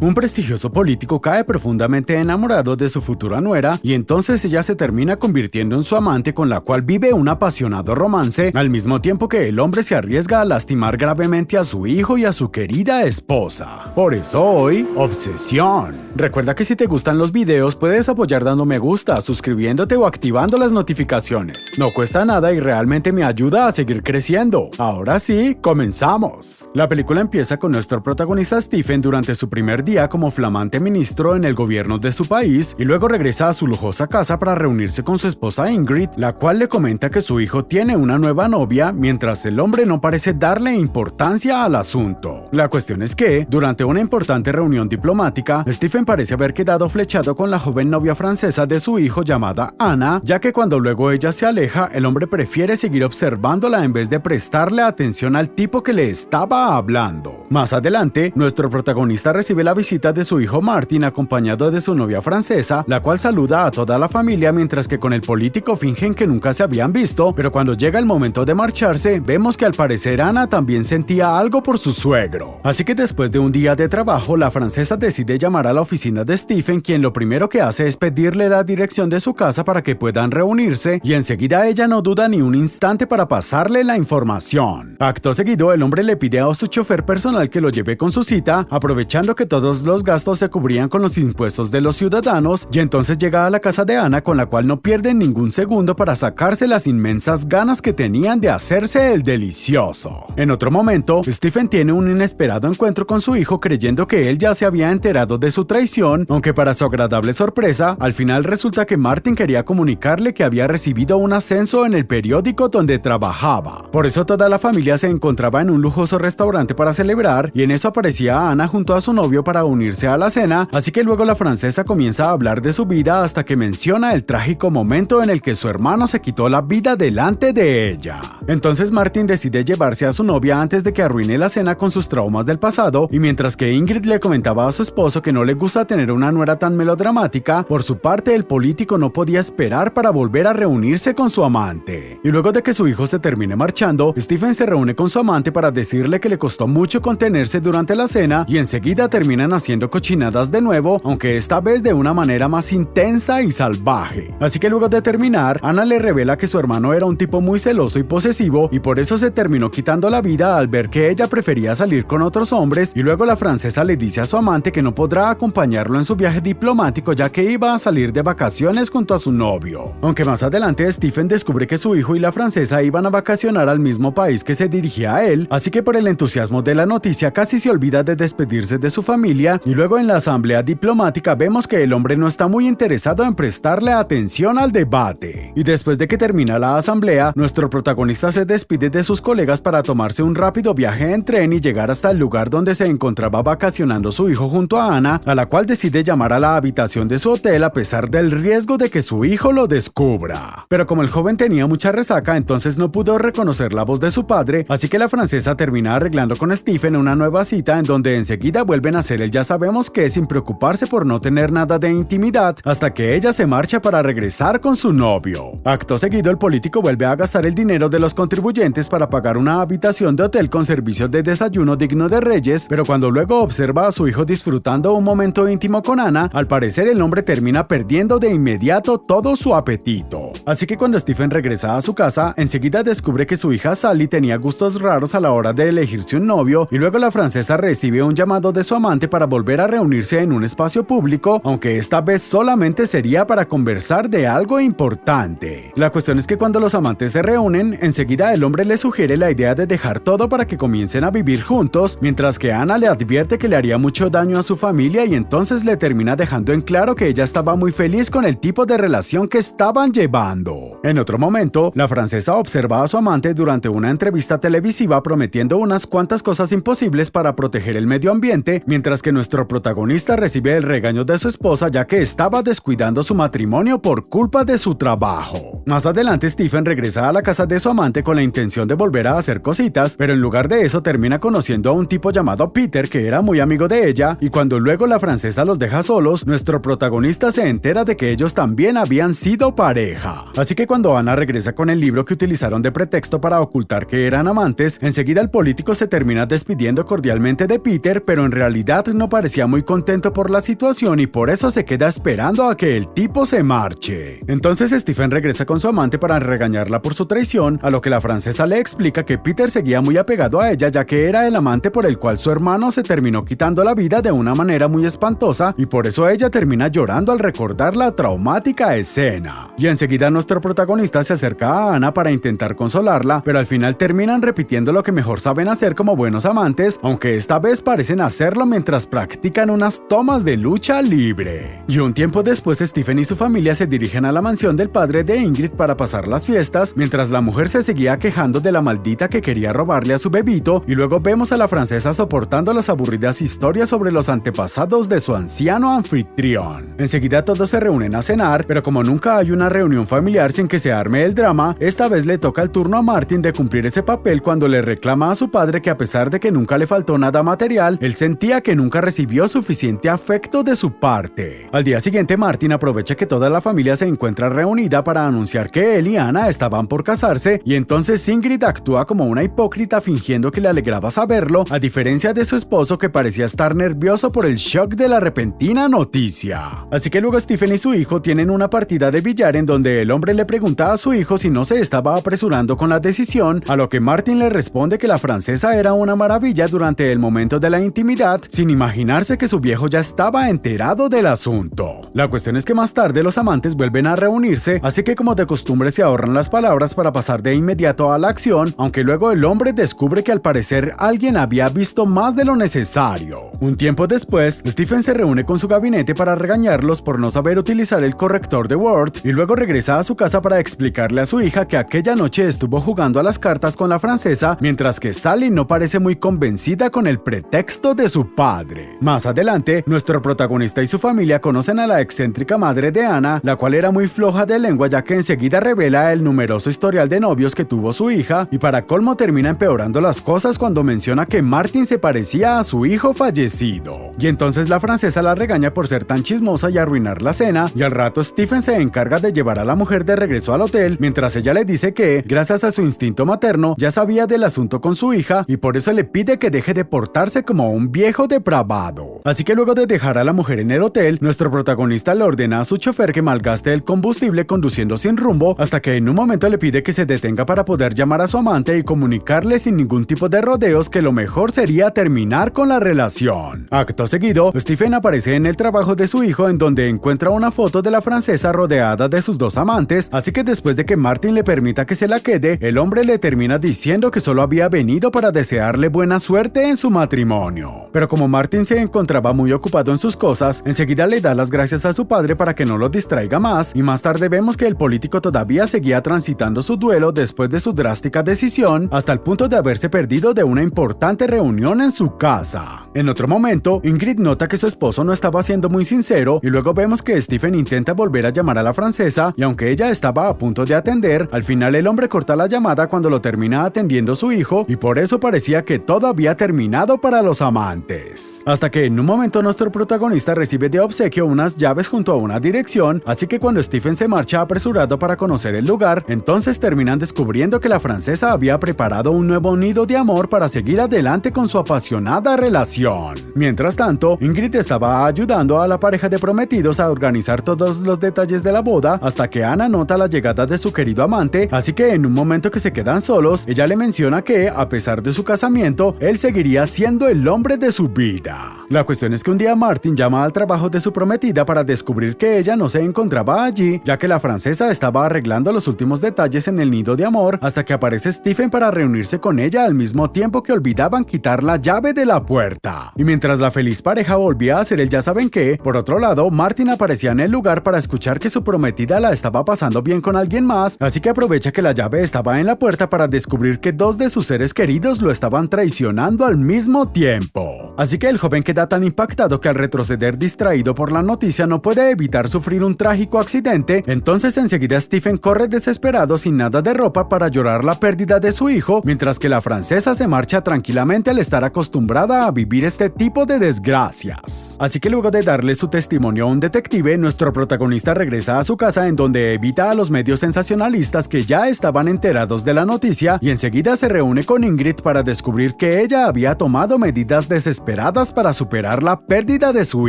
Un prestigioso político cae profundamente enamorado de su futura nuera y entonces ella se termina convirtiendo en su amante, con la cual vive un apasionado romance, al mismo tiempo que el hombre se arriesga a lastimar gravemente a su hijo y a su querida esposa. Por eso hoy, obsesión. Recuerda que si te gustan los videos puedes apoyar dando me gusta, suscribiéndote o activando las notificaciones. No cuesta nada y realmente me ayuda a seguir creciendo. Ahora sí, comenzamos. La película empieza con nuestro protagonista Stephen durante su primer día como flamante ministro en el gobierno de su país y luego regresa a su lujosa casa para reunirse con su esposa Ingrid, la cual le comenta que su hijo tiene una nueva novia, mientras el hombre no parece darle importancia al asunto. La cuestión es que, durante una importante reunión diplomática, Stephen parece haber quedado flechado con la joven novia francesa de su hijo llamada Anna, ya que cuando luego ella se aleja, el hombre prefiere seguir observándola en vez de prestarle atención al tipo que le estaba hablando. Más adelante, nuestro protagonista recibe la visita de su hijo Martin acompañado de su novia francesa, la cual saluda a toda la familia mientras que con el político fingen que nunca se habían visto, pero cuando llega el momento de marcharse, vemos que al parecer Anna también sentía algo por su suegro. Así que después de un día de trabajo, la francesa decide llamar a la oficina de Stephen, quien lo primero que hace es pedirle la dirección de su casa para que puedan reunirse, y enseguida ella no duda ni un instante para pasarle la información. Acto seguido, el hombre le pide a su chofer personal que lo lleve con su cita, aprovechando que todos los gastos se cubrían con los impuestos de los ciudadanos, y entonces llega a la casa de Anna, con la cual no pierden ningún segundo para sacarse las inmensas ganas que tenían de hacerse el delicioso. En otro momento, Stephen tiene un inesperado encuentro con su hijo creyendo que él ya se había enterado de su traición, aunque para su agradable sorpresa, al final resulta que Martin quería comunicarle que había recibido un ascenso en el periódico donde trabajaba. Por eso toda la familia se encontraba en un lujoso restaurante para celebrar, y en eso aparecía Anna junto a su novio para unirse a la cena, así que luego la francesa comienza a hablar de su vida hasta que menciona el trágico momento en el que su hermano se quitó la vida delante de ella. Entonces Martin decide llevarse a su novia antes de que arruine la cena con sus traumas del pasado, y mientras que Ingrid le comentaba a su esposo que no le gusta tener una nuera tan melodramática, por su parte el político no podía esperar para volver a reunirse con su amante. Y luego de que su hijo se termine marchando, Stephen se reúne con su amante para decirle que le costó mucho contenerse durante la cena y enseguida terminan haciendo cochinadas de nuevo, aunque esta vez de una manera más intensa y salvaje. Así que luego de terminar, Anna le revela que su hermano era un tipo muy celoso y posesivo y por eso se terminó quitando la vida al ver que ella prefería salir con otros hombres, y luego la francesa le dice a su amante que no podrá acompañarlo en su viaje diplomático ya que iba a salir de vacaciones junto a su novio. Aunque más adelante Stephen descubre que su hijo y la francesa iban a vacacionar al mismo país que se dirigía a él, así que por el entusiasmo de la noticia casi se olvida de despedirse de su familia, y luego en la asamblea diplomática vemos que el hombre no está muy interesado en prestarle atención al debate. Y después de que termina la asamblea, nuestro protagonista se despide de sus colegas para tomarse un rápido viaje en tren y llegar hasta el lugar donde se encontraba vacacionando su hijo junto a Anna, a la cual decide llamar a la habitación de su hotel a pesar del riesgo de que su hijo lo descubra. Pero como el joven tenía mucha resaca, entonces no pudo reconocer la voz de su padre, así que la francesa termina arreglando con Stephen una nueva cita en donde enseguida vuelven a hacer el ya sabemos qué sin preocuparse por no tener nada de intimidad, hasta que ella se marcha para regresar con su novio. Acto seguido, el político vuelve a gastar el dinero de los contribuyentes para pagar una habitación de hotel con servicio de desayuno digno de reyes, pero cuando luego observa a su hijo disfrutando un momento íntimo con Anna, al parecer el hombre termina perdiendo de inmediato todo su apetito. Así que cuando Stephen regresa a su casa, enseguida descubre que su hija Sally tenía gustos raros a la hora de elegirse un novio, y luego la francesa recibe un llamado de su amante para volver a reunirse en un espacio público, aunque esta vez solamente sería para conversar de algo importante. La cuestión es que cuando los amantes se reúnen, enseguida el hombre le sugiere la idea de dejar todo para que comiencen a vivir juntos, mientras que Anna le advierte que le haría mucho daño a su familia y entonces le termina dejando en claro que ella estaba muy feliz con el tipo de relación que estaban llevando. En otro momento, la francesa observa a su amante durante una entrevista televisiva prometiendo unas cuantas cosas imposibles para proteger el medio ambiente, mientras que nuestro protagonista recibe el regaño de su esposa ya que estaba descuidando su matrimonio por culpa de su trabajo. Más adelante, Stephen regresa a la casa de su amante con la intención de volver a hacer cositas, pero en lugar de eso termina conociendo a un tipo llamado Peter que era muy amigo de ella, y cuando luego la francesa los deja solos, nuestro protagonista se entera de que ellos también habían sido pareja. Así que cuando Anna regresa con el libro que utilizaron de pretexto para ocultar que eran amantes, enseguida el político se termina despidiendo cordialmente de Peter, pero en realidad Ingrid no parecía muy contento por la situación y por eso se queda esperando a que el tipo se marche. Entonces Stephen regresa con su amante para regañarla por su traición, a lo que la francesa le explica que Peter seguía muy apegado a ella ya que era el amante por el cual su hermano se terminó quitando la vida de una manera muy espantosa y por eso ella termina llorando al recordar la traumática escena. Y enseguida nuestro protagonista se acerca a Anna para intentar consolarla, pero al final terminan repitiendo lo que mejor saben hacer como buenos amantes, aunque esta vez parecen hacerlo mientras practican unas tomas de lucha libre. Y un tiempo después Stephen y su familia se dirigen a la mansión del padre de Ingrid para pasar las fiestas, mientras la mujer se seguía quejando de la maldita que quería robarle a su bebito, y luego vemos a la francesa soportando las aburridas historias sobre los antepasados de su anciano anfitrión. Enseguida todos se reúnen a cenar, pero como nunca hay una reunión familiar sin que se arme el drama, esta vez le toca el turno a Martin de cumplir ese papel cuando le reclama a su padre que a pesar de que nunca le faltó nada material, él sentía que nunca recibió suficiente afecto de su parte. Al día siguiente Martin aprovecha que toda la familia se encuentra reunida para anunciar que él y Anna estaban por casarse, y entonces Ingrid actúa como una hipócrita fingiendo que le alegraba saberlo, a diferencia de su esposo que parecía estar nervioso por el shock de la repentina noticia. Así que luego Stephen y su hijo tienen una partida de billar en donde el hombre le pregunta a su hijo si no se estaba apresurando con la decisión, a lo que Martin le responde que la francesa era una maravilla durante el momento de la intimidad, sin imaginarse que su viejo ya estaba enterado del asunto. La cuestión es que más tarde los amantes vuelven a reunirse, así que como de costumbre se ahorran las palabras para pasar de inmediato a la acción, aunque luego el hombre descubre que al parecer alguien había visto más de lo necesario. Un tiempo después, Stephen se reúne con su gabinete para regañarlos por no saber utilizar el corrector de Word y luego regresa a su casa para explicarle a su hija que aquella noche estuvo jugando a las cartas con la francesa, mientras que Sally no parece muy convencida con el pretexto de su padre. Más adelante, nuestro protagonista y su familia conocen a la excéntrica madre de Anna, la cual era muy floja de lengua ya que enseguida revela el numeroso historial de novios que tuvo su hija y para colmo termina empeorando las cosas cuando menciona que Martin se parecía a su hijo fallecido. Y entonces la francesa la regaña por ser tan chismosa y arruinar la cena, y al rato Stephen se encarga de llevar a la mujer de regreso al hotel, mientras ella le dice que, gracias a su instinto materno, ya sabía del asunto con su hija y por eso le pide que deje de portarse como un viejo depravado. Así que luego de dejar a la mujer en el hotel, nuestro protagonista le ordena a su chofer que malgaste el combustible conduciendo sin rumbo, hasta que en un momento le pide que se detenga para poder llamar a su amante y comunicarle sin ningún tipo de rodeos que lo mejor sería terminar con la relación. Acto seguido, Stephen aparece en el trabajo de su hijo en donde encuentra una foto de la francesa rodeada de sus dos amantes, así que después de que Martin le permita que se la quede, el hombre le termina diciendo que solo había venido para desearle buena suerte en su matrimonio. Pero como Martin se encontraba muy ocupado en sus cosas, enseguida le da las gracias a su padre para que no lo distraiga más, y más tarde vemos que el político todavía seguía transitando su duelo después de su drástica decisión, hasta el punto de haberse perdido de una importante reunión en su casa. En otro momento, Ingrid nota que su esposo no estaba siendo muy sincero, y luego vemos que Stephen intenta volver a llamar a la francesa, y aunque ella estaba a punto de atender, al final el hombre corta la llamada cuando lo termina atendiendo su hijo, y por eso parecía que todo había terminado para los amantes. Hasta que en un momento nuestro protagonista recibe de obsequio unas llaves junto a una dirección, así que cuando Stephen se marcha apresurado para conocer el lugar, entonces terminan descubriendo que la francesa había preparado un nuevo nido de amor para seguir adelante con su apasionada relación. Mientras tanto, Ingrid estaba ayudando a la pareja de prometidos a organizar todos los detalles de la boda, hasta que Anna nota la llegada de su querido amante, así que en un momento que se quedan solos, ella le menciona que, a pesar de su casamiento, él seguiría siendo el hombre de su vida. La cuestión es que un día Martin llama al trabajo de su prometida para descubrir que ella no se encontraba allí, ya que la francesa estaba arreglando los últimos detalles en el nido de amor, hasta que aparece Stephen para reunirse con ella al mismo tiempo que olvidaban quitar la llave de la puerta. Y mientras la feliz pareja volvía a hacer el ya saben qué, por otro lado, Martin aparecía en el lugar para escuchar que su prometida la estaba pasando bien con alguien más, así que aprovecha que la llave estaba en la puerta para descubrir que dos de sus seres queridos lo estaban traicionando al mismo tiempo. Así que el joven queda tan impactado que al retroceder distraído por la noticia no puede evitar sufrir un trágico accidente, entonces enseguida Stephen corre desesperado sin nada de ropa para llorar la pérdida de su hijo, mientras que la francesa se marcha tranquilamente al estar acostumbrada a vivir este tipo de desgracias. Así que luego de darle su testimonio a un detective, nuestro protagonista regresa a su casa en donde evita a los medios sensacionalistas que ya estaban enterados de la noticia y enseguida se reúne con Ingrid para descubrir que ella había tomado medidas desesperadas avanzadas para superar la pérdida de su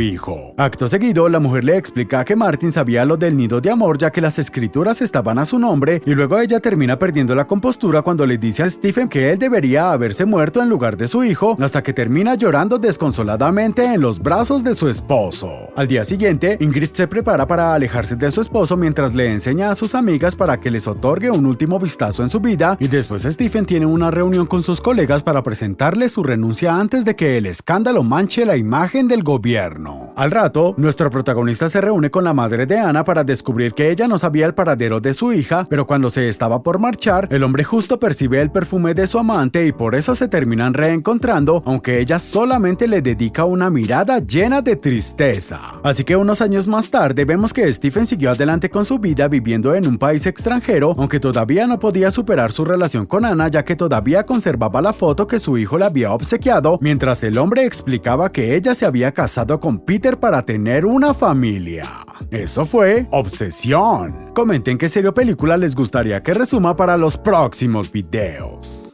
hijo. Acto seguido, la mujer le explica que Martin sabía lo del nido de amor ya que las escrituras estaban a su nombre, y luego ella termina perdiendo la compostura cuando le dice a Stephen que él debería haberse muerto en lugar de su hijo, hasta que termina llorando desconsoladamente en los brazos de su esposo. Al día siguiente, Ingrid se prepara para alejarse de su esposo mientras le enseña a sus amigas para que les otorgue un último vistazo en su vida, y después Stephen tiene una reunión con sus colegas para presentarle su renuncia antes de que el escándalo manche la imagen del gobierno. Al rato, nuestro protagonista se reúne con la madre de Anna para descubrir que ella no sabía el paradero de su hija, pero cuando se estaba por marchar, el hombre justo percibe el perfume de su amante y por eso se terminan reencontrando, aunque ella solamente le dedica una mirada llena de tristeza. Así que unos años más tarde vemos que Stephen siguió adelante con su vida viviendo en un país extranjero, aunque todavía no podía superar su relación con Anna ya que todavía conservaba la foto que su hijo le había obsequiado, mientras el hombre explicaba que ella se había casado con Peter para tener una familia. Eso fue Obsesión. Comenten qué serie o película les gustaría que resuma para los próximos videos.